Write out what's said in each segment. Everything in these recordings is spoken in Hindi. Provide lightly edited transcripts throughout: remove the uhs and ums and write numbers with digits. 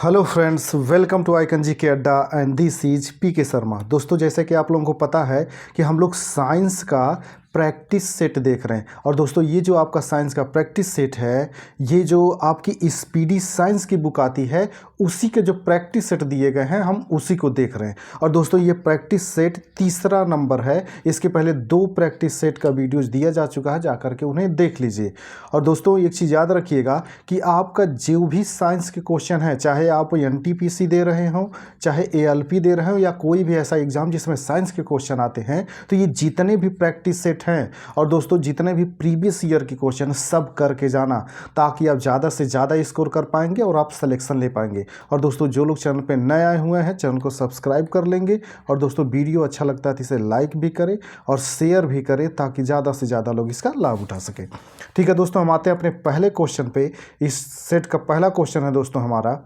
Hello friends, welcome to icon G K अड्डा एंड दिस इज पी के शर्मा। दोस्तों, जैसे कि आप लोगों को पता है कि हम लोग साइंस का प्रैक्टिस सेट देख रहे हैं। और दोस्तों, ये जो आपका साइंस का प्रैक्टिस सेट है, ये जो आपकी स्पीडी साइंस की बुक आती है, उसी के जो प्रैक्टिस सेट दिए गए हैं, हम उसी को देख रहे हैं। और दोस्तों, ये प्रैक्टिस सेट तीसरा नंबर है। इसके पहले 2 प्रैक्टिस सेट का वीडियोज़ दिया जा चुका है, जा करके उन्हें देख लीजिए। और दोस्तों, एक चीज़ याद रखिएगा कि आपका जो भी साइंस के क्वेश्चन है, चाहे आप एनटीपीसी दे रहे हो, चाहे एएलपी दे रहे हो, या कोई भी ऐसा एग्जाम जिसमें साइंस के क्वेश्चन आते हैं, तो ये जितने भी प्रैक्टिस सेट हैं और दोस्तों जितने भी प्रीवियस ईयर के क्वेश्चन सब करके जाना, ताकि आप ज़्यादा से ज़्यादा स्कोर कर पाएंगे और आप सिलेक्शन ले पाएंगे। और दोस्तों, जो लोग चैनल पे नए आए हुए हैं, चैनल को सब्सक्राइब कर लेंगे। और दोस्तों, वीडियो अच्छा लगता है तो इसे लाइक भी करें और शेयर भी करें, ताकि ज़्यादा से ज़्यादा लोग इसका लाभ उठा सकें। ठीक है दोस्तों, हम आते हैं अपने पहले क्वेश्चन पे। इस सेट का पहला क्वेश्चन है दोस्तों हमारा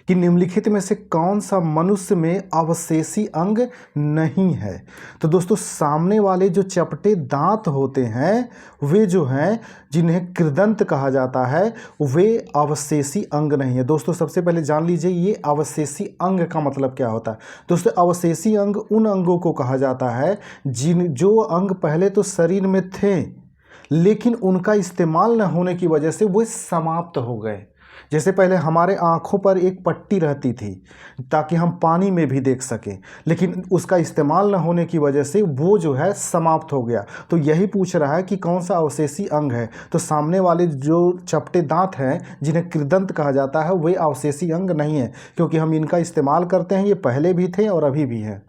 कि निम्नलिखित में से कौन सा मनुष्य में अवशेषी अंग नहीं है। तो दोस्तों, सामने वाले जो चपटे दांत होते हैं, वे जो हैं, जिन्हें कृदंत कहा जाता है, वे अवशेषी अंग नहीं है। दोस्तों, सबसे पहले जान लीजिए ये अवशेषी अंग का मतलब क्या होता है। दोस्तों, अवशेषी अंग उन अंगों को कहा जाता है जो अंग पहले तो शरीर में थे, लेकिन उनका इस्तेमाल न होने की वजह से वो समाप्त हो गए। जैसे पहले हमारे आँखों पर एक पट्टी रहती थी ताकि हम पानी में भी देख सकें, लेकिन उसका इस्तेमाल न होने की वजह से वो जो है समाप्त हो गया। तो यही पूछ रहा है कि कौन सा अवशेषी अंग है। तो सामने वाले जो चपटे दांत हैं, जिन्हें कृदंत कहा जाता है, वे अवशेषी अंग नहीं है, क्योंकि हम इनका इस्तेमाल करते हैं। ये पहले भी थे और अभी भी हैं।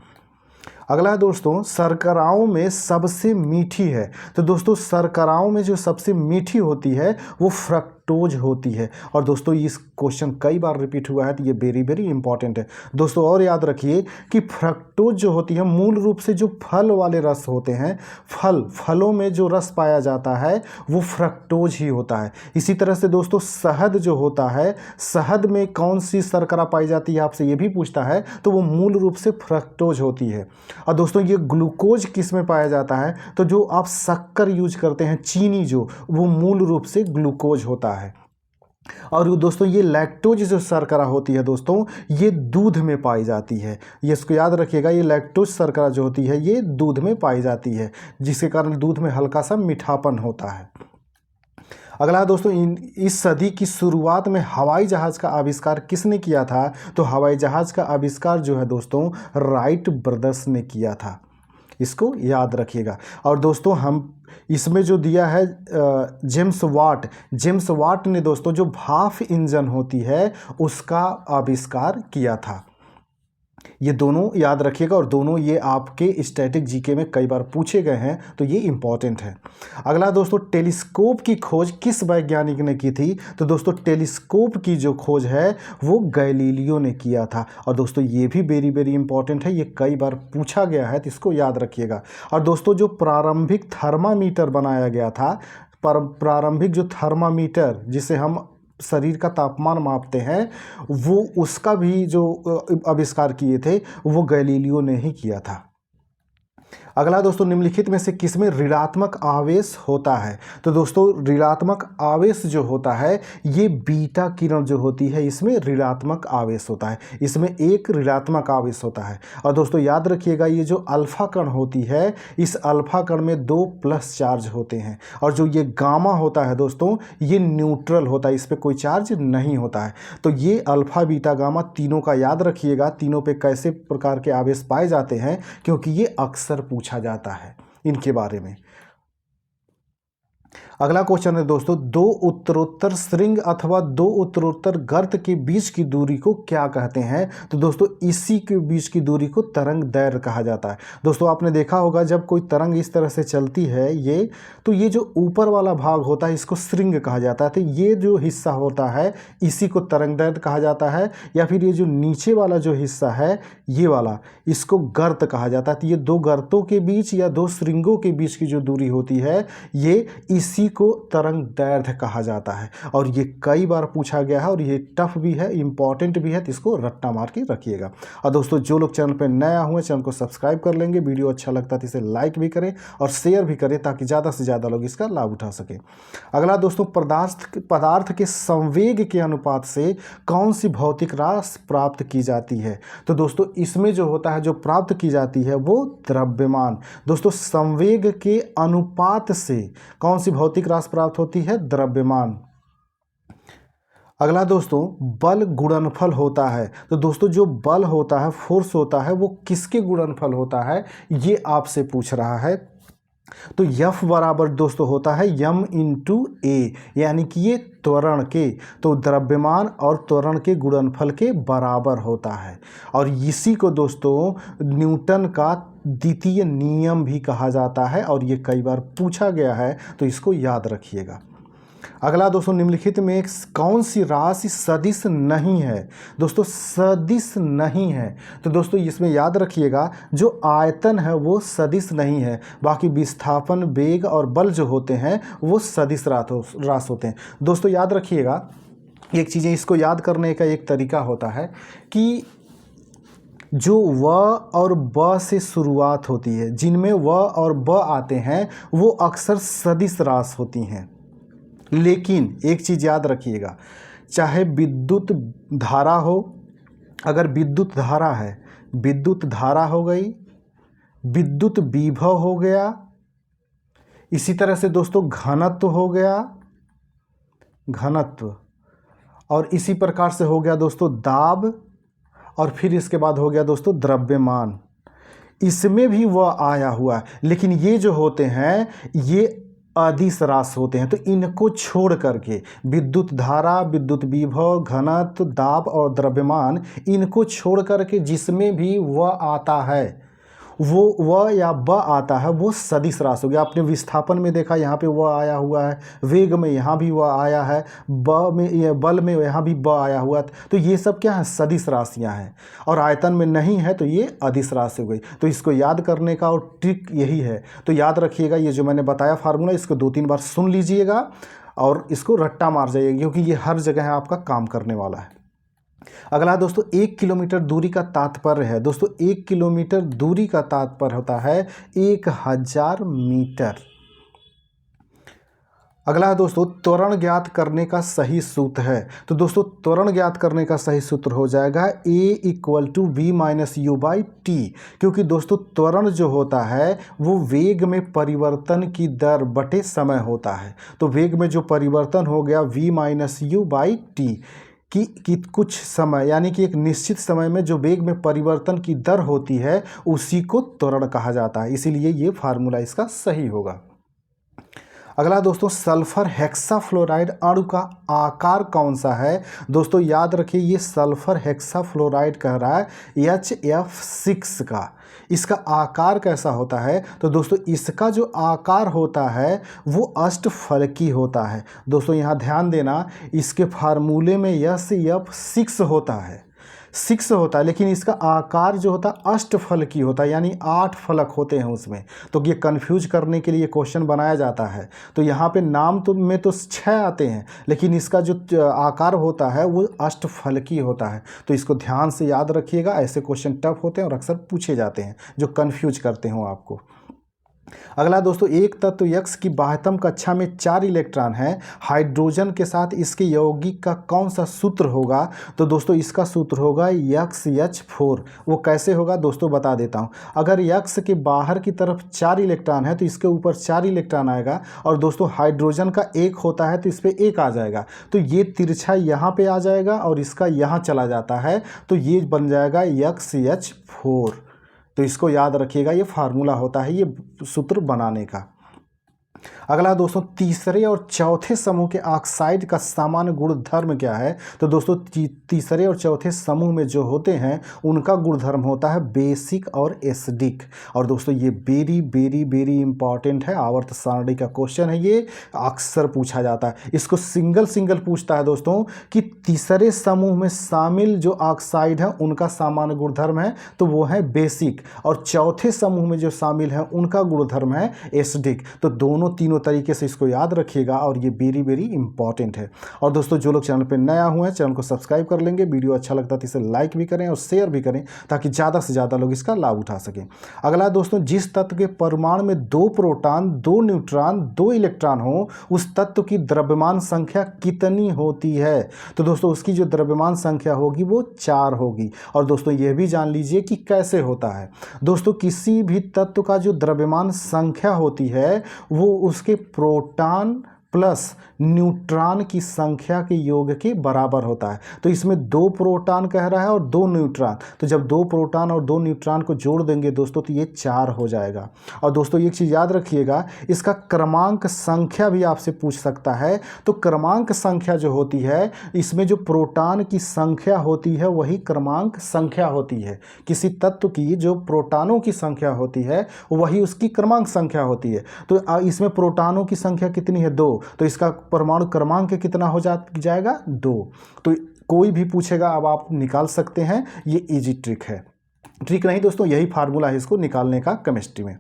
अगला है दोस्तों, शर्कराओं में सबसे मीठी है। तो दोस्तों, शर्कराओं में जो सबसे मीठी होती है वो फ्रक्टोज होती है। और दोस्तों, इस क्वेश्चन कई बार रिपीट हुआ है, तो ये वेरी वेरी इंपॉर्टेंट है दोस्तों। और याद रखिए कि फ्रक्टोज जो होती है, मूल रूप से जो फल वाले रस होते हैं, फलों में जो रस पाया जाता है वो फ्रक्टोज ही होता है। इसी तरह से दोस्तों, शहद जो होता है, शहद में कौन सी शर्करा पाई जाती है, आपसे ये भी पूछता है, तो वो मूल रूप से फ्रक्टोज होती है। और दोस्तों, ये ग्लूकोज किस में पाया जाता है, तो जो आप शक्कर यूज करते हैं, चीनी, जो वो मूल रूप से ग्लूकोज होता है। और दोस्तों, ये लैक्टोज जो शर्करा होती है दोस्तों, ये दूध में पाई जाती है। ये इसको याद रखिएगा, ये लैक्टोज शर्करा जो होती है, ये दूध में पाई जाती है, जिसके कारण दूध में हल्का सा मीठापन होता है। अगला दोस्तों, इस सदी की शुरुआत में हवाई जहाज़ का आविष्कार किसने किया था। तो हवाई जहाज़ का आविष्कार जो है दोस्तों, राइट ब्रदर्स ने किया था। इसको याद रखिएगा। और दोस्तों, हम इसमें जो दिया है जेम्स वाट ने दोस्तों जो भाप इंजन होती है उसका आविष्कार किया था। ये दोनों याद रखिएगा, और दोनों ये आपके स्टैटिक जीके में कई बार पूछे गए हैं, तो ये इंपॉर्टेंट है। अगला दोस्तों, टेलीस्कोप की खोज किस वैज्ञानिक ने की थी। तो दोस्तों, टेलीस्कोप की जो खोज है वो गैलीलियो ने किया था। और दोस्तों, ये भी वेरी वेरी इंपॉर्टेंट है, ये कई बार पूछा गया है, तो इसको याद रखिएगा। और दोस्तों, जो प्रारंभिक थर्मामीटर बनाया गया था, प्रारंभिक जो थर्मामीटर जिसे हम शरीर का तापमान मापते हैं, वो उसका भी जो आविष्कार किए थे वो गैलीलियो ने ही किया था। अगला दोस्तों, निम्नलिखित में से किसमें ऋणात्मक आवेश होता है। तो दोस्तों, ऋणात्मक आवेश जो होता है, ये बीटा किरण जो होती है, इसमें ऋणात्मक आवेश होता है। इसमें एक ऋणात्मक आवेश होता है। और दोस्तों, याद रखिएगा, ये जो अल्फा कण होती है, इस अल्फा कण में 2 प्लस चार्ज होते हैं। और जो ये गामा होता है दोस्तों, ये न्यूट्रल होता है, इस पर कोई चार्ज नहीं होता है। तो ये अल्फा बीटा गामा तीनों का याद रखिएगा, तीनों पे कैसे प्रकार के आवेश पाए जाते हैं, क्योंकि ये अक्सर पूछा जाता है इनके बारे में। अगला क्वेश्चन है दोस्तों, 2 उत्तरोत्तर श्रृंग अथवा 2 उत्तरोत्तर गर्त के बीच की दूरी को क्या कहते हैं। तो दोस्तों, इसी के बीच की दूरी को तरंग दैर्घ्य कहा जाता है। दोस्तों, आपने देखा होगा जब कोई तरंग इस तरह से चलती है, तो ये जो ऊपर वाला भाग होता है इसको श्रृंग कहा जाता है। तो ये जो हिस्सा होता है इसी को तरंग दैर्घ्य कहा जाता है। या फिर ये जो नीचे वाला जो हिस्सा है, ये वाला, इसको गर्त कहा जाता है। तो ये 2 गर्तों के बीच या 2 श्रृंगों के बीच की जो दूरी होती है, ये इसी को तरंग दैर्ध्य कहा जाता है। और ये कई बार पूछा गया है और ये टफ भी है, इंपॉर्टेंट भी है, तो इसको रट्टा मार के रखिएगा। और दोस्तों जो लोग चैनल पर नया हुए चैनल को सब्सक्राइब कर लेंगे, वीडियो अच्छा लगता है तो इसे लाइक भी करें और शेयर भी करें ताकि ज़्यादा से ज़्यादा लोग इसका लाभ उठा सकें। अगला दोस्तों, पदार्थ के संवेग के अनुपात से कौन सी भौतिक राशि प्राप्त की जाती है? तो दोस्तों इसमें जो होता है, जो प्राप्त की जाती है वो द्रव्यमान। दोस्तों संवेग के अनुपात से कौन सी भौतिक राशि प्राप्त होती है? द्रव्यमान। अगला दोस्तों, बल गुणनफल होता है। तो दोस्तों जो बल होता है, फोर्स होता है, वो किसके गुणनफल होता है, ये आपसे पूछ रहा है। तो F बराबर दोस्तों होता है m इंटू ए, यानी कि ये त्वरण के, तो द्रव्यमान और त्वरण के गुणनफल के बराबर होता है। और इसी को दोस्तों न्यूटन का द्वितीय नियम भी कहा जाता है और ये कई बार पूछा गया है, तो इसको याद रखिएगा। अगला दोस्तों, निम्नलिखित में कौन सी राशि सदिश नहीं है? दोस्तों सदिश नहीं है, तो दोस्तों इसमें याद रखिएगा जो आयतन है वो सदिश नहीं है, बाकी विस्थापन, वेग और बल जो होते हैं वो सदिश राशि होते हैं। दोस्तों याद रखिएगा एक चीज़ें, इसको याद करने का एक तरीका होता है कि जो व और ब से शुरुआत होती है, जिनमें व और ब आते हैं वो अक्सर सदिश राशि होती हैं। लेकिन एक चीज़ याद रखिएगा, चाहे विद्युत धारा हो, अगर विद्युत धारा है, विद्युत धारा हो गई, विद्युत विभव हो गया, इसी तरह से दोस्तों घनत्व हो गया, घनत्व, और इसी प्रकार से हो गया दोस्तों दाब, और फिर इसके बाद हो गया दोस्तों द्रव्यमान, इसमें भी वह आया हुआ है। लेकिन ये जो होते हैं ये अदिश राशि होते हैं, तो इनको छोड़ करके विद्युत धारा, विद्युत विभव, घनत्व, दाब और द्रव्यमान, इनको छोड़ करके जिसमें भी वह आता है, वो व या ब आता है, वो सदिश राशि हो गया। आपने विस्थापन में देखा यहाँ पे वह आया हुआ है, वेग में यहाँ भी वह आया है, बल में यहाँ भी ब आया हुआ है, तो ये सब क्या है? सदिश राशियाँ हैं। और आयतन में नहीं है तो ये अदिश राशि हो गई। तो इसको याद करने का और ट्रिक यही है। तो याद रखिएगा ये जो मैंने बताया फार्मूला, इसको 2-3 बार सुन लीजिएगा और इसको रट्टा मार जाइएगा, क्योंकि ये हर जगह आपका काम करने वाला है। अगला दोस्तों, 1 किलोमीटर दूरी का तात्पर्य है। दोस्तों 1 किलोमीटर दूरी का तात्पर्य होता है 1000 मीटर। अगला दोस्तों, त्वरण ज्ञात करने का सही सूत्र है। तो दोस्तों त्वरण ज्ञात करने का सही सूत्र हो जाएगा A = v - u/t, क्योंकि दोस्तों त्वरण जो होता है वो वेग में परिवर्तन की दर बटे समय होता है। तो वेग में जो परिवर्तन हो गया v - u/t कि कुछ समय, यानी कि एक निश्चित समय में जो वेग में परिवर्तन की दर होती है उसी को त्वरण कहा जाता है, इसीलिए ये फार्मूला इसका सही होगा। अगला दोस्तों, सल्फर हेक्साफ्लोराइड अणु का आकार कौन सा है? दोस्तों याद रखिए ये सल्फर हेक्साफ्लोराइड कह रहा है HF6 का। इसका आकार कैसा होता है? तो दोस्तों इसका जो आकार होता है वो अष्टफलकी होता है। दोस्तों यहाँ ध्यान देना, इसके फार्मूले में SF6 होता है, 6 होता है, लेकिन इसका आकार जो होता है अष्टफलकी होता है, यानी 8 फलक होते हैं उसमें। तो ये कंफ्यूज करने के लिए क्वेश्चन बनाया जाता है। तो यहाँ पे नाम तो में तो 6 आते हैं, लेकिन इसका जो आकार होता है वो अष्टफलकी होता है। तो इसको ध्यान से याद रखिएगा, ऐसे क्वेश्चन टफ होते हैं और अक्सर पूछे जाते हैं जो कन्फ्यूज करते हो आपको। अगला दोस्तों, एक तत्व X की बाह्यतम कक्षा में 4 इलेक्ट्रॉन हैं, हाइड्रोजन के साथ इसके यौगिक का कौन सा सूत्र होगा? तो दोस्तों इसका सूत्र होगा XH4। वो कैसे होगा दोस्तों बता देता हूँ। अगर X के बाहर की तरफ 4 इलेक्ट्रॉन है तो इसके ऊपर 4 इलेक्ट्रॉन आएगा, और दोस्तों हाइड्रोजन का 1 होता है तो इस पर 1 आ जाएगा, तो ये तिरछा यहाँ पे आ जाएगा और इसका यहाँ चला जाता है, तो ये बन जाएगा XH4। तो इसको याद रखिएगा, ये फार्मूला होता है ये सूत्र बनाने का। अगला दोस्तों, तीसरे और चौथे समूह के ऑक्साइड का सामान्य गुणधर्म क्या है? तो दोस्तों तीसरे और चौथे समूह में जो होते हैं उनका गुणधर्म होता है बेसिक और एसिडिक। और दोस्तों ये वेरी इंपॉर्टेंट है, आवर्त सारणी का क्वेश्चन है, ये अक्सर पूछा जाता है। इसको सिंगल पूछता है दोस्तों कि तीसरे समूह में शामिल जो ऑक्साइड है उनका सामान्य गुणधर्म है तो वो है बेसिक, और चौथे समूह में जो शामिल है उनका गुणधर्म है एसिडिक। तो दोनों दोनों तीनों तरीके से इसको याद रखिएगा और ये वेरी वेरी इंपॉर्टेंट है। और दोस्तों जो लोग चैनल पर नया हुए हैं चैनल को सब्सक्राइब कर लेंगे, वीडियो अच्छा लगता है तो इसे लाइक भी करें और शेयर भी करें ताकि ज़्यादा से ज़्यादा लोग इसका लाभ उठा सकें। अगला दोस्तों, जिस तत्व के परमाणु में 2 प्रोटॉन 2 न्यूट्रॉन 2 इलेक्ट्रॉन हो उस तत्व की द्रव्यमान संख्या कितनी होती है? तो दोस्तों उसकी जो द्रव्यमान संख्या होगी वो 4 होगी। और दोस्तों ये भी जान लीजिए कि कैसे होता है। दोस्तों किसी भी तत्व का जो द्रव्यमान संख्या होती है वो उसके प्रोटॉन प्लस न्यूट्रॉन की संख्या के योग के बराबर होता है। तो इसमें 2 प्रोटॉन कह रहा है और 2 न्यूट्रॉन, तो जब 2 प्रोटॉन और 2 न्यूट्रॉन को जोड़ देंगे दोस्तों तो ये 4 हो जाएगा। और दोस्तों एक चीज़ याद रखिएगा, इसका क्रमांक संख्या भी आपसे पूछ सकता है। तो क्रमांक संख्या जो होती है इसमें जो प्रोटॉन की संख्या होती है वही क्रमांक संख्या होती है। किसी तत्व की जो प्रोटॉनों की संख्या होती है वही उसकी क्रमांक संख्या होती है। तो इसमें प्रोटॉनों की संख्या कितनी है? 2, तो इसका परमाणु क्रमांक कितना हो जाएगा? 2। तो कोई भी पूछेगा अब आप निकाल सकते हैं, ये इजी ट्रिक है। ट्रिक नहीं दोस्तों, यही फार्मूला है इसको निकालने का केमिस्ट्री में।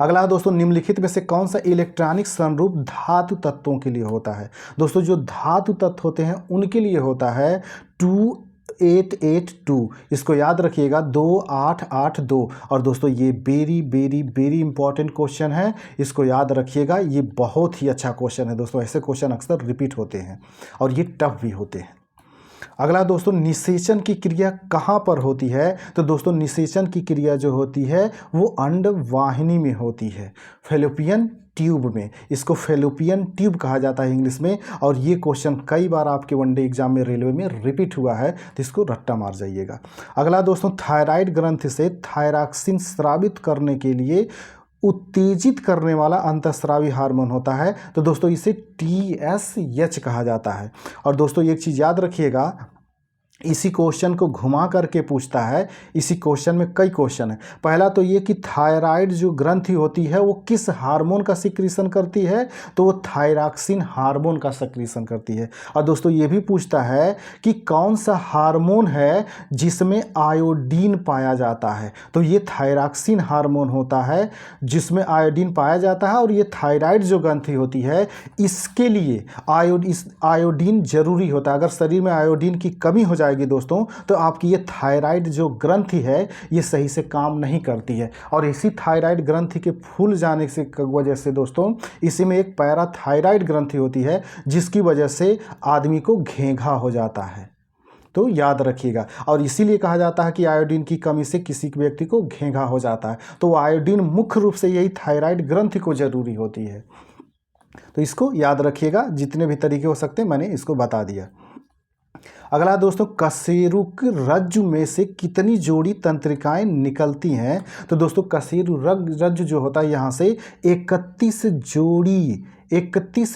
अगला दोस्तों, निम्नलिखित में से कौन सा इलेक्ट्रॉनिक संरूप धातु तत्वों के लिए होता है? दोस्तों जो धातु तत्व होते हैं उनके लिए होता है 2882। इसको याद रखिएगा 2882। और दोस्तों ये very very very important question है, इसको याद रखिएगा। ये बहुत ही अच्छा क्वेश्चन है दोस्तों, ऐसे क्वेश्चन अक्सर रिपीट होते हैं और ये टफ भी होते हैं। अगला दोस्तों, निषेचन की क्रिया कहाँ पर होती है? तो दोस्तों निषेचन की क्रिया जो होती है वो अंडवाहिनी में होती है, फेलोपियन ट्यूब में। इसको फेलोपियन ट्यूब कहा जाता है इंग्लिश में। और ये क्वेश्चन कई बार आपके वनडे एग्जाम में रेलवे में रिपीट हुआ है, तो इसको रट्टा मार जाइएगा। अगला दोस्तों, थायराइड ग्रंथि से थायरॉक्सिन स्रावित करने के लिए उत्तेजित करने वाला अंतःस्रावी हार्मोन होता है। तो दोस्तों इसे TSH कहा जाता है। और दोस्तों एक चीज़ याद रखिएगा, इसी क्वेश्चन को घुमा करके पूछता है। इसी क्वेश्चन में कई क्वेश्चन है। पहला तो ये कि थायराइड जो ग्रंथि होती है वो किस हार्मोन का सिक्रीशन करती है? तो वो थायरॉक्सिन हार्मोन का सिक्रीशन करती है। और दोस्तों ये भी पूछता है कि कौन सा हार्मोन है जिसमें आयोडीन पाया जाता है? तो ये थायरॉक्सिन हार्मोन होता है जिसमें आयोडीन पाया जाता है। और ये थायराइड जो ग्रंथि होती है इसके लिए आयोडीन जरूरी होता है। अगर शरीर में आयोडीन की कमी हो जाएगी दोस्तों तो आपकी ये थायराइड जो ग्रंथि है ये सही से काम नहीं करती है। और इसी थायराइड ग्रंथि के फूल जाने से वजह से दोस्तों इसी में एक पैराथायराइड ग्रंथि होती है जिसकी वजह से आदमी को घेंघा हो जाता है। तो याद रखिएगा। और इसीलिए कहा जाता है कि आयोडीन की कमी से किसी व्यक्ति को घेंघा हो जाता है। तो आयोडीन मुख्य रूप से यही थायराइड ग्रंथि को जरूरी होती है। तो इसको याद रखिएगा, जितने भी तरीके हो सकते हैं मैंने इसको बता दिया। अगला दोस्तों, कशेरुक रज्जु में से कितनी जोड़ी तंत्रिकाएं निकलती हैं? तो दोस्तों कशेरु रज्जु जो होता है यहाँ से 31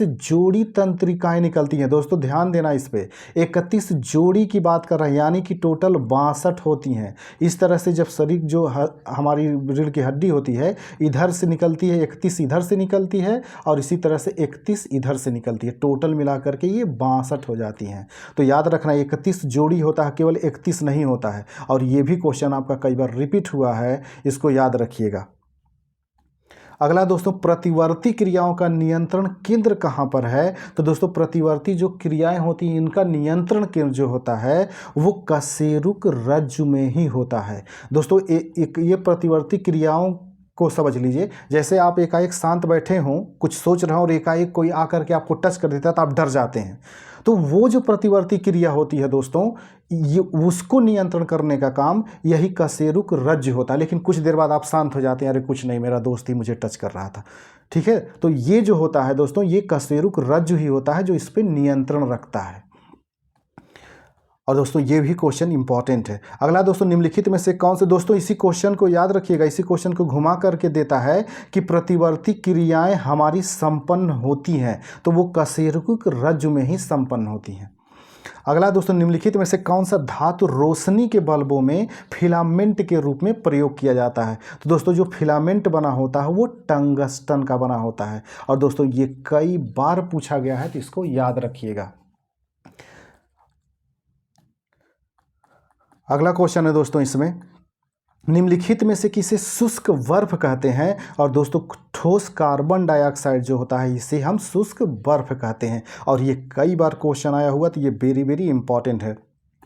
जोड़ी तंत्रिकाएं निकलती हैं। दोस्तों ध्यान देना इस पे, 31 जोड़ी की बात कर रहे हैं, यानी कि टोटल 62 होती हैं। इस तरह से जब शरीर जो हमारी रीढ़ की हड्डी होती है इधर से निकलती है, 31 इधर से निकलती है और इसी तरह से 31 इधर से निकलती है। टोटल मिला करके ये 62 हो जाती हैं। तो याद रखना 31 जोड़ी होता है, केवल 31 नहीं होता है। और ये भी क्वेश्चन आपका कई बार रिपीट हुआ है, इसको याद रखिएगा। अगला दोस्तों, प्रतिवर्ती क्रियाओं का नियंत्रण केंद्र कहाँ पर है? तो दोस्तों प्रतिवर्ती जो क्रियाएं होती हैं इनका नियंत्रण केंद्र जो होता है वो कशेरुक रज्जु में ही होता है। दोस्तों ये प्रतिवर्ती क्रियाओं को समझ लीजिए, जैसे आप एकाएक शांत बैठे हों, कुछ सोच रहे हो और एकाएक कोई आकर के आपको टच कर देता है तो आप डर जाते हैं। तो वो जो प्रतिवर्ती क्रिया होती है दोस्तों, ये उसको नियंत्रण करने का काम यही कशेरुक रज्जु होता है। लेकिन कुछ देर बाद आप शांत हो जाते हैं, अरे कुछ नहीं, मेरा दोस्त ही मुझे टच कर रहा था। ठीक है, तो ये जो होता है दोस्तों ये कशेरुक रज्जु ही होता है जो इस पर नियंत्रण रखता है। और दोस्तों ये भी क्वेश्चन इंपॉर्टेंट है। अगला दोस्तों, निम्नलिखित में से कौन से, दोस्तों इसी क्वेश्चन को याद रखिएगा, इसी क्वेश्चन को घुमा करके देता है कि प्रतिवर्ती क्रियाएं हमारी संपन्न होती हैं तो वो कशेरुक रज्जु में ही संपन्न होती हैं। अगला दोस्तों, निम्नलिखित में से कौन सा धातु रोशनी के बल्बों में फिलामेंट के रूप में प्रयोग किया जाता है? तो दोस्तों जो फिलामेंट बना होता है वो टंगस्टन का बना होता है। और दोस्तों ये कई बार पूछा गया है तो इसको याद रखिएगा। अगला क्वेश्चन है दोस्तों इसमें निम्नलिखित में से किसे शुष्क बर्फ कहते हैं? और दोस्तों ठोस कार्बन डाइऑक्साइड जो होता है इसे हम शुष्क बर्फ कहते हैं। और ये कई बार क्वेश्चन आया हुआ, तो ये वेरी वेरी इंपॉर्टेंट है।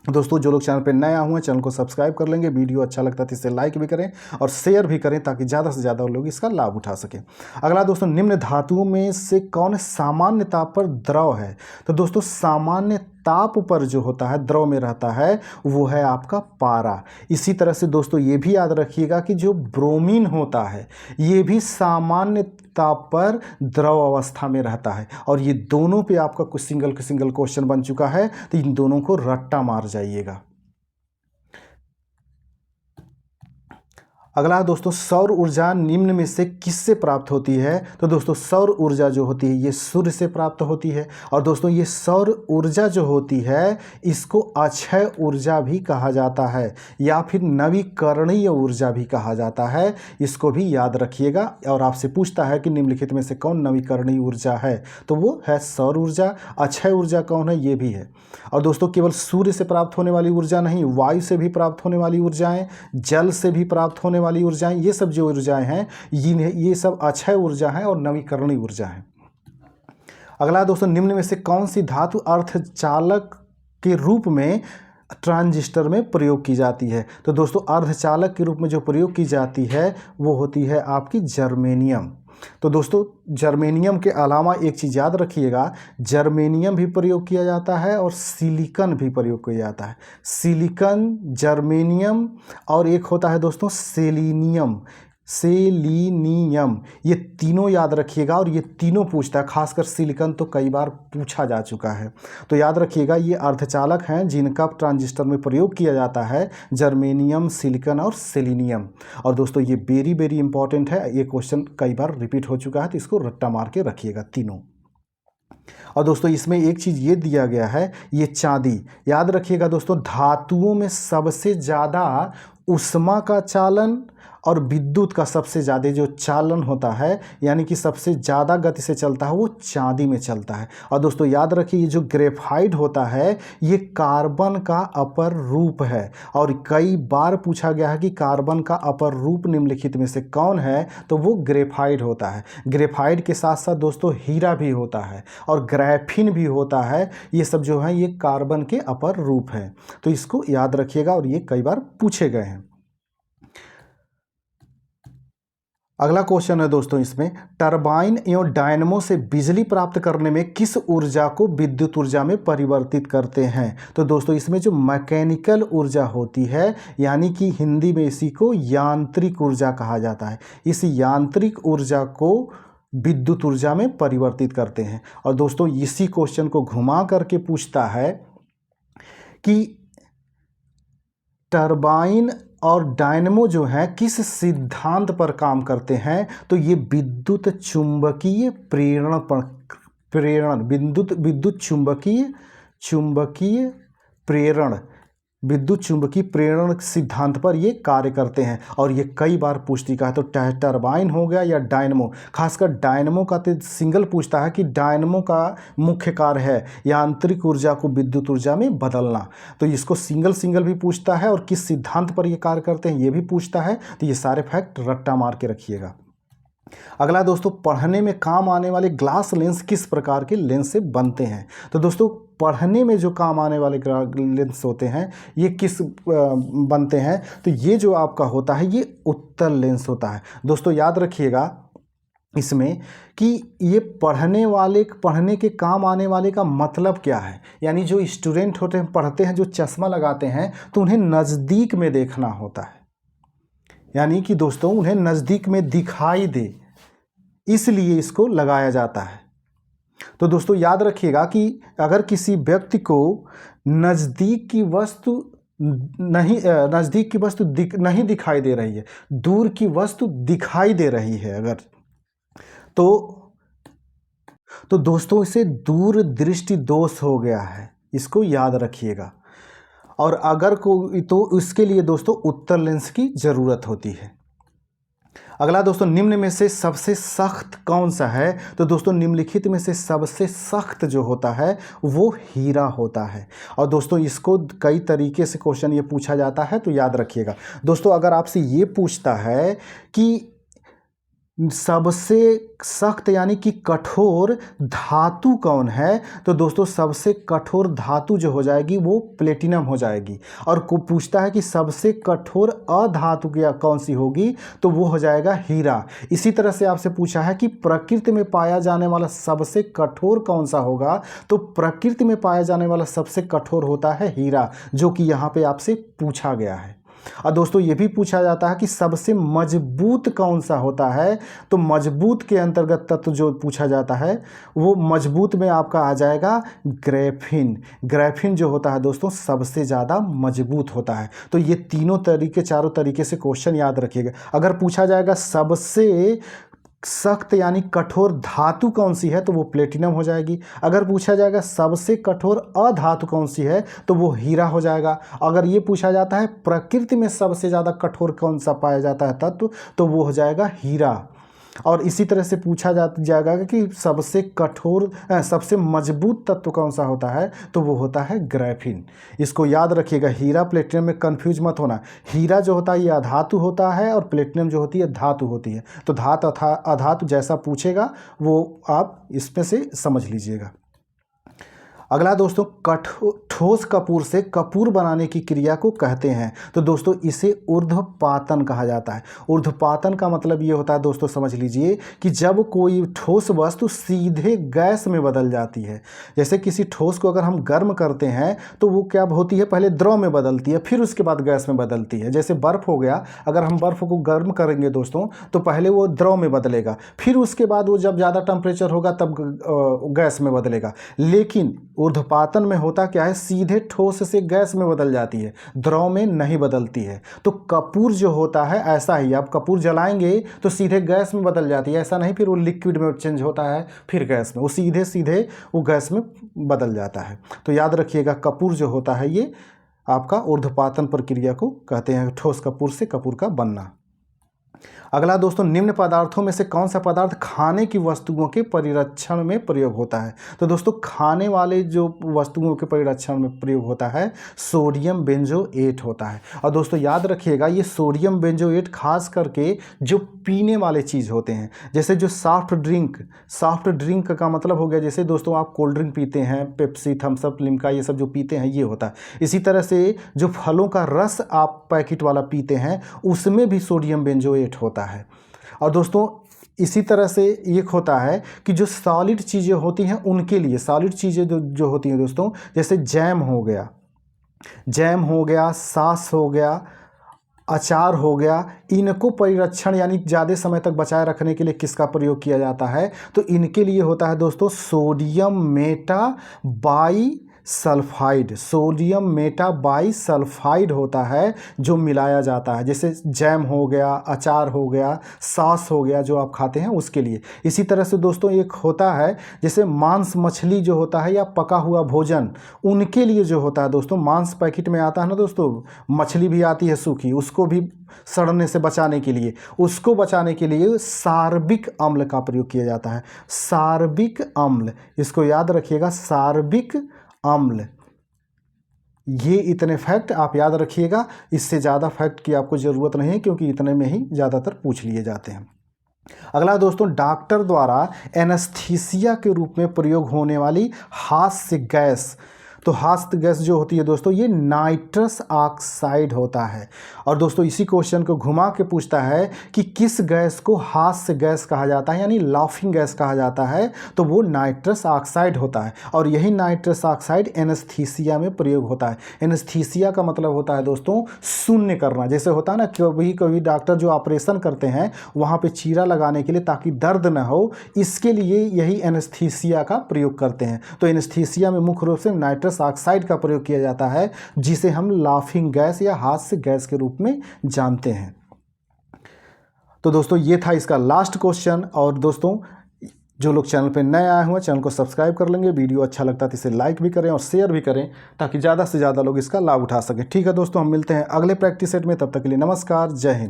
दोस्तों जो लोग चैनल पर नए आए हुए हैं चैनल को सब्सक्राइब कर लेंगे, वीडियो अच्छा लगता है तो इसे लाइक भी करें और शेयर भी करें ताकि ज़्यादा से ज़्यादा लोग इसका लाभ उठा सकें। अगला दोस्तों, निम्न धातुओं में से कौन सामान्य ताप पर द्रव है? तो दोस्तों सामान्य ताप पर जो होता है द्रव में रहता है वो है आपका पारा। इसी तरह से दोस्तों ये भी याद रखिएगा कि जो ब्रोमीन होता है ये भी सामान्य ताप पर द्रव अवस्था में रहता है। और ये दोनों पे आपका कुछ सिंगल क्वेश्चन बन चुका है, तो इन दोनों को रट्टा मार जाइएगा। अगला दोस्तों, सौर ऊर्जा निम्न में से किससे प्राप्त होती है? तो दोस्तों सौर ऊर्जा जो होती है ये सूर्य से प्राप्त होती है। और दोस्तों ये सौर ऊर्जा जो होती है इसको अक्षय ऊर्जा भी कहा जाता है या फिर नवीकरणीय ऊर्जा भी कहा जाता है। इसको भी याद रखिएगा। और आपसे पूछता है कि निम्नलिखित में से कौन नवीकरणीय ऊर्जा है, तो वो है सौर ऊर्जा। अक्षय ऊर्जा कौन है, ये भी है। और दोस्तों केवल सूर्य से प्राप्त होने वाली ऊर्जा नहीं, वायु से भी प्राप्त होने वाली ऊर्जाएं, जल से भी प्राप्त होने वाली ऊर्जाएं, ये सब जो ऊर्जाएं हैं ये सब अक्षय ऊर्जा है और नवीकरणीय ऊर्जा है। अगला दोस्तों, निम्न में से कौन सी धातु अर्धचालक के रूप में ट्रांजिस्टर में प्रयोग की जाती है? तो दोस्तों अर्धचालक के रूप में जो प्रयोग की जाती है वो होती है आपकी जर्मेनियम। तो दोस्तों जर्मेनियम के अलावा एक चीज़ याद रखिएगा, जर्मेनियम भी प्रयोग किया जाता है और सिलिकॉन भी प्रयोग किया जाता है। सिलिकॉन, जर्मेनियम और एक होता है दोस्तों सेलिनियम। ये तीनों याद रखिएगा। और ये तीनों पूछता है, खासकर सिलिकॉन तो कई बार पूछा जा चुका है। तो याद रखिएगा ये अर्धचालक हैं जिनका ट्रांजिस्टर में प्रयोग किया जाता है, जर्मेनियम, सिलिकॉन और सेलिनियम। और दोस्तों ये वेरी वेरी इंपॉर्टेंट है, ये क्वेश्चन कई बार रिपीट हो चुका है, तो इसको रट्टा मार के रखिएगा तीनों। और दोस्तों इसमें एक चीज़ ये दिया गया है, ये चांदी। याद रखिएगा दोस्तों, धातुओं में सबसे ज़्यादा ऊष्मा का चालन और विद्युत का सबसे ज़्यादा जो चालन होता है यानी कि सबसे ज़्यादा गति से चलता है वो चांदी में चलता है। और दोस्तों याद रखिए ये जो ग्रेफाइट होता है ये कार्बन का अपर रूप है। और कई बार पूछा गया है कि कार्बन का अपर रूप निम्नलिखित में से कौन है, तो वो ग्रेफाइट होता है। ग्रेफाइट के साथ साथ दोस्तों हीरा भी होता है और ग्रैफीन भी होता है। ये सब जो है ये कार्बन के अपर रूप हैं, तो इसको याद रखिएगा और ये कई बार पूछे गए हैं। अगला क्वेश्चन है दोस्तों, इसमें टरबाइन एवं डायनमो से बिजली प्राप्त करने में किस ऊर्जा को विद्युत ऊर्जा में परिवर्तित करते हैं? तो दोस्तों इसमें जो मैकेनिकल ऊर्जा होती है यानी कि हिंदी में इसी को यांत्रिक ऊर्जा कहा जाता है, इस यांत्रिक ऊर्जा को विद्युत ऊर्जा में परिवर्तित करते हैं। और दोस्तों इसी क्वेश्चन को घुमा करके पूछता है कि टरबाइन और डायनमो जो है किस सिद्धांत पर काम करते हैं? तो ये विद्युत चुंबकीय विद्युत चुंबकीय प्रेरण सिद्धांत पर ये कार्य करते हैं। और ये कई बार पूछ चुका है, तो टरबाइन हो गया या डायनमो। खासकर डायनमो का तो सिंगल पूछता है कि डायनमो का मुख्य कार्य है यांत्रिक ऊर्जा को विद्युत ऊर्जा में बदलना, तो इसको सिंगल भी पूछता है। और किस सिद्धांत पर ये कार्य करते हैं ये भी पूछता है। तो ये सारे फैक्ट रट्टा मार के रखिएगा। अगला दोस्तों, पढ़ने में काम आने वाले ग्लास लेंस किस प्रकार के लेंस से बनते हैं? तो दोस्तों पढ़ने में जो काम आने वाले लेंस होते हैं ये किस बनते हैं? तो ये जो आपका होता है ये उत्तल लेंस होता है। दोस्तों याद रखिएगा इसमें कि ये पढ़ने के काम आने वाले का मतलब क्या है। यानी जो स्टूडेंट होते हैं पढ़ते हैं जो चश्मा लगाते हैं तो उन्हें नज़दीक में देखना होता है, यानी कि दोस्तों उन्हें नज़दीक में दिखाई दे, इसलिए इसको लगाया जाता है। तो दोस्तों याद रखिएगा कि अगर किसी व्यक्ति को नज़दीक की वस्तु नहीं दिखाई दे रही है, दूर की वस्तु दिखाई दे रही है अगर, तो दोस्तों इसे दूर दृष्टि दोष हो गया है, इसको याद रखिएगा। और अगर तो इसके लिए दोस्तों उत्तल लेंस की ज़रूरत होती है। अगला दोस्तों, निम्न में से सबसे सख्त कौन सा है? तो दोस्तों निम्नलिखित में से सबसे सख्त जो होता है वो हीरा होता है। और दोस्तों इसको कई तरीके से क्वेश्चन ये पूछा जाता है, तो याद रखिएगा दोस्तों। अगर आपसे ये पूछता है कि सबसे सख्त यानी कि कठोर धातु कौन है, तो दोस्तों सबसे कठोर धातु जो हो जाएगी वो प्लेटिनम हो जाएगी। और को पूछता है कि सबसे कठोर अधातु क्या कौन सी होगी, तो वो हो जाएगा हीरा। इसी तरह से आपसे पूछा है कि प्रकृति में पाया जाने वाला सबसे कठोर कौन सा होगा, तो प्रकृति में पाया जाने वाला सबसे कठोर होता है हीरा, जो कि यहाँ पे आपसे पूछा गया है। और दोस्तों ये भी पूछा जाता है कि सबसे मजबूत कौन सा होता है, तो मजबूत के अंतर्गत तत्व जो पूछा जाता है वो मजबूत में आपका आ जाएगा ग्रेफिन। ग्रेफिन जो होता है दोस्तों सबसे ज़्यादा मजबूत होता है। तो ये तीनों तरीके, चारों तरीके से क्वेश्चन याद रखिएगा। अगर पूछा जाएगा सबसे सख्त यानी कठोर धातु कौन सी है, तो वो प्लेटिनम हो जाएगी। अगर पूछा जाएगा सबसे कठोर अधातु कौन सी है, तो वो हीरा हो जाएगा। अगर ये पूछा जाता है प्रकृति में सबसे ज़्यादा कठोर कौन सा पाया जाता है तत्व, तो वो हो जाएगा हीरा। और इसी तरह से पूछा जाएगा कि सबसे कठोर सबसे मजबूत तत्व कौन सा होता है, तो वो होता है ग्रेफिन। इसको याद रखिएगा, हीरा प्लेटिनम में कंफ्यूज मत होना। हीरा जो होता है ये अधातु होता है और प्लेटिनम जो होती है धातु होती है। तो धातु अथा अधातु जैसा पूछेगा वो आप इसमें से समझ लीजिएगा। अगला दोस्तों, ठोस कपूर से कपूर बनाने की क्रिया को कहते हैं, तो दोस्तों इसे ऊर्ध्वपातन कहा जाता है। ऊर्ध्वपातन का मतलब ये होता है दोस्तों, समझ लीजिए कि जब कोई ठोस वस्तु सीधे गैस में बदल जाती है। जैसे किसी ठोस को अगर हम गर्म करते हैं तो वो क्या होती है, पहले द्रव में बदलती है, फिर उसके बाद गैस में बदलती है। जैसे बर्फ़ हो गया, अगर हम बर्फ़ को गर्म करेंगे दोस्तों तो पहले वो द्रव में बदलेगा, फिर उसके बाद वो जब ज़्यादा टेम्परेचर होगा तब गैस में बदलेगा। लेकिन ऊर्ध्वपातन में होता क्या है, सीधे ठोस से गैस में बदल जाती है, द्रव में नहीं बदलती है। तो कपूर जो होता है ऐसा ही, आप कपूर जलाएंगे तो सीधे गैस में बदल जाती है, ऐसा नहीं फिर वो लिक्विड में चेंज होता है फिर गैस में, वो सीधे सीधे वो गैस में बदल जाता है। तो याद रखिएगा कपूर जो होता है ये आपका ऊर्ध्वपातन प्रक्रिया को कहते हैं, ठोस कपूर से कपूर का बनना। अगला दोस्तों, निम्न पदार्थों में से कौन सा पदार्थ खाने की वस्तुओं के परिरक्षण में प्रयोग होता है? तो दोस्तों खाने वाले जो वस्तुओं के परिरक्षण में प्रयोग होता है सोडियम बेंजोएट होता है। और दोस्तों याद रखिएगा ये सोडियम बेंजोएट खास करके जो पीने वाले चीज़ होते हैं, जैसे जो सॉफ्ट ड्रिंक का मतलब हो गया, जैसे दोस्तों आप कोल्ड ड्रिंक पीते हैं, पेप्सी, थम्स अप, लिम्का, ये सब जो पीते हैं ये होता है। इसी तरह से जो फलों का रस आप पैकेट वाला पीते हैं उसमें भी सोडियम बेंजोएट होता है। और दोस्तों इसी तरह से एक होता है कि जो सॉलिड चीज़ें होती हैं उनके लिए, सॉलिड चीज़ें जो होती हैं दोस्तों, जैसे जैम हो गया, सॉस हो गया, अचार हो गया, इनको परिरक्षण यानी ज़्यादा समय तक बचाए रखने के लिए किसका प्रयोग किया जाता है, तो इनके लिए होता है दोस्तों सोडियम मेटाबाइसल्फाइड होता है जो मिलाया जाता है। जैसे जैम हो गया, अचार हो गया, सॉस हो गया जो आप खाते हैं उसके लिए। इसी तरह से दोस्तों एक होता है जैसे मांस मछली जो होता है या पका हुआ भोजन, उनके लिए जो होता है दोस्तों, मांस पैकेट में आता है ना दोस्तों, मछली भी आती है सूखी, उसको भी सड़ने से बचाने के लिए, उसको बचाने के लिए सार्बिक अम्ल का प्रयोग किया जाता है। सार्बिक अम्ल, इसको याद रखिएगा, सार्बिक अम्ल। ये इतने फैक्ट आप याद रखिएगा, इससे ज़्यादा फैक्ट की आपको ज़रूरत नहीं है क्योंकि इतने में ही ज़्यादातर पूछ लिए जाते हैं। अगला दोस्तों, डॉक्टर द्वारा एनेस्थीसिया के रूप में प्रयोग होने वाली हास्य गैस, तो हास्य गैस जो होती है दोस्तों ये नाइट्रस ऑक्साइड होता है। और दोस्तों इसी क्वेश्चन को घुमा के पूछता है कि किस गैस को हास्य गैस कहा जाता है यानी लाफिंग गैस कहा जाता है, तो वो नाइट्रस ऑक्साइड होता है। और यही नाइट्रस ऑक्साइड एनेस्थीसिया में प्रयोग होता है। एनेस्थीसिया का मतलब होता है दोस्तों शून्य करना। जैसे होता है ना कभी कभी डॉक्टर जो ऑपरेशन करते हैं वहाँ पे चीरा लगाने के लिए ताकि दर्द ना हो, इसके लिए यही एनेस्थीसिया का प्रयोग करते हैं। तो एनेस्थीसिया में मुख्य रूप से नाइट्रस ऑक्साइड का प्रयोग किया जाता है जिसे हम लाफिंग गैस या हास्य गैस के रूप में जानते हैं। तो दोस्तों ये था इसका लास्ट क्वेश्चन। और दोस्तों जो लोग चैनल पे नए आए हुए चैनल को सब्सक्राइब कर लेंगे, वीडियो अच्छा लगता है तो इसे लाइक भी करें और शेयर भी करें ताकि ज़्यादा से ज़्यादा लोग इसका लाभ उठा सकें। ठीक है दोस्तों, हम मिलते हैं अगले प्रैक्टिस सेट में, तब तक के लिए नमस्कार, जय हिंद।